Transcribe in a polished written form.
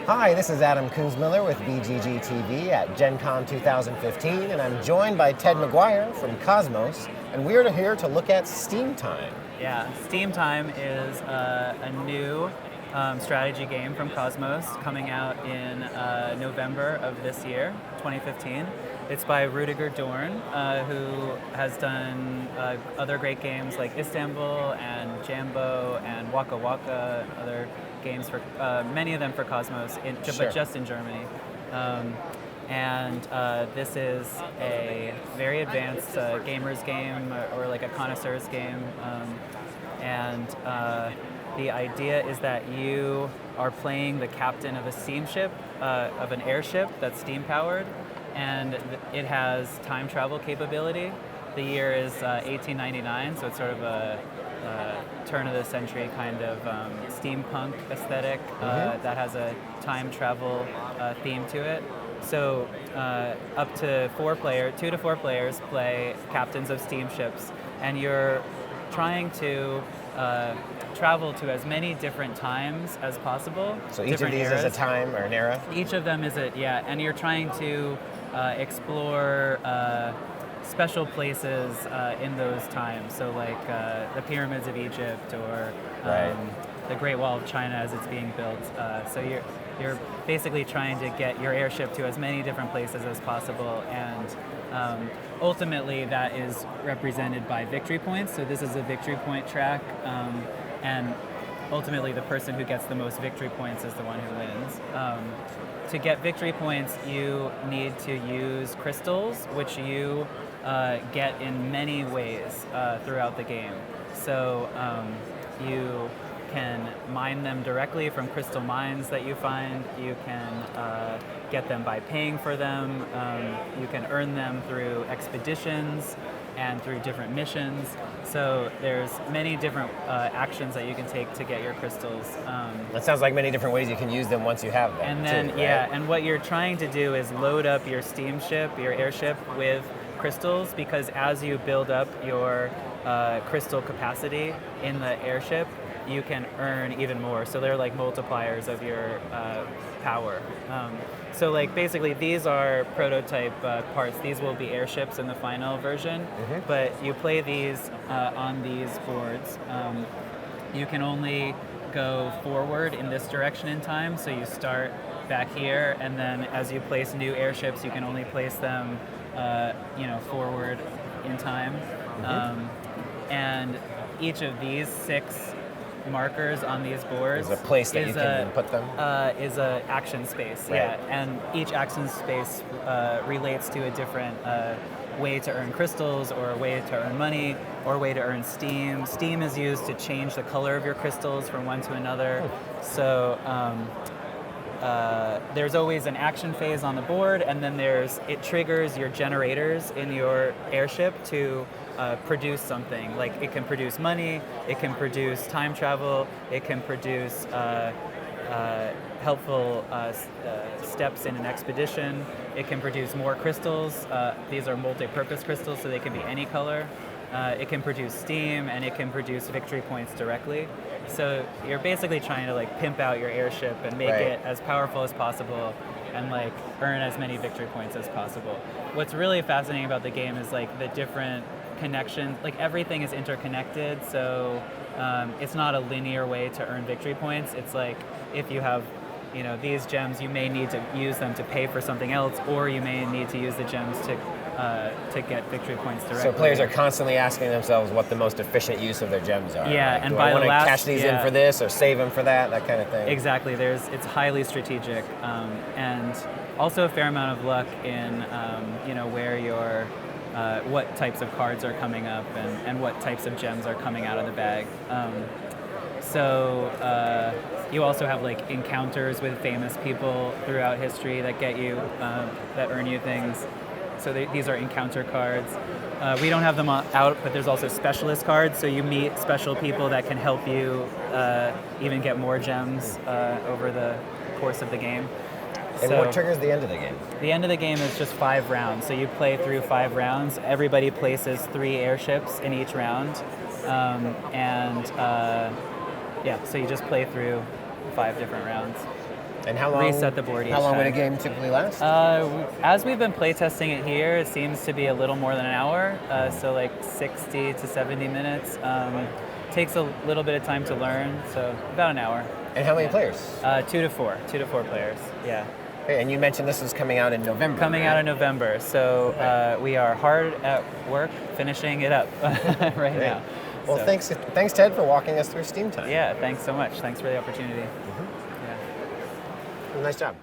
Hi, this is Adam Kunzmiller with BGG TV at Gen Con 2015, and I'm joined by Ted McGuire from Cosmos, and we're here to look at Steam Time. Yeah, Steam Time is a new strategy game from Cosmos coming out in November of this year, 2015. It's by Rudiger Dorn, who has done other great games like Istanbul and Jambo and Waka Waka, other games for many of them for Cosmos, but just in Germany. This is a very advanced gamer's game or like a connoisseur's game. The idea is that you are playing the captain of a steamship, of an airship that's steam powered, and it has time travel capability. The year is 1899, so it's sort of a turn of the century kind of steampunk aesthetic that has a time travel theme to it. So up to 2 to 4 players play captains of steamships, and you're trying to travel to as many different times as possible. So each of these is a time or an era? Each of them is and you're trying to explore special places in those times. So like the pyramids of Egypt or the Great Wall of China as it's being built. So you're basically trying to get your airship to as many different places as possible, and ultimately that is represented by victory points. So this is a victory point track, and ultimately the person who gets the most victory points is the one who wins. To get victory points, you need to use crystals, which you get in many ways throughout the game. So you can mine them directly from crystal mines that you find. You can get them by paying for them. You can earn them through expeditions and through different missions. So there's many different actions that you can take to get your crystals. That sounds like many different ways you can use them once you have them. And then, too, right? and what you're trying to do is load up your steamship, your airship, with crystals, because as you build up your crystal capacity in the airship, you can earn even more. So they're like multipliers of your power. So like basically these are prototype parts. These will be airships in the final version, but you play these on these boards. You can only go forward in this direction in time, so you start back here, and then as you place new airships, you can only place them forward in time. And each of these 6 markers on these boards is a place that you can put them? Is a action space, and each action space relates to a different way to earn crystals, or a way to earn money, or a way to earn steam. Steam is used to change the color of your crystals from one to another. So there's always an action phase on the board, and then it triggers your generators in your airship to produce something. Like it can produce money, it can produce time travel, it can produce helpful steps in an expedition, it can produce more crystals. These are multi-purpose crystals, so they can be any color. It can produce steam, and it can produce victory points directly. So you're basically trying to like pimp out your airship and make it as powerful as possible, and like earn as many victory points as possible. What's really fascinating about the game is like the different connections. Like everything is interconnected, so it's not a linear way to earn victory points. It's like if you have these gems, you may need to use them to pay for something else, or you may need to use the gems to get victory points directly. So players are constantly asking themselves what the most efficient use of their gems are. Yeah, like, and do by I want the to last, cash these in for this or save them for that kind of thing? Exactly. It's highly strategic, and also a fair amount of luck in where your what types of cards are coming up, and what types of gems are coming out of the bag. You also have like encounters with famous people throughout history that get you, that earn you things. So these are encounter cards. We don't have them out, but there's also specialist cards. So you meet special people that can help you even get more gems over the course of the game. And what triggers the end of the game? The end of the game is just 5 rounds. So you play through 5 rounds. Everybody places 3 airships in each round. So you just play through 5 different rounds. And how long? Reset the board each How long would a time. game typically last? As we've been playtesting it here, it seems to be a little more than an hour, so like 60 to 70 minutes. Takes a little bit of time to learn, so about an hour. And how many players? 2 to 4 players. Yeah. Okay, and you mentioned this was coming out in November. Coming right? out in November, so we are hard at work finishing it up right Great. now. Well, So, thanks, Ted, for walking us through Steam Time. Yeah, thanks so much. Thanks for the opportunity. Yeah. Nice job.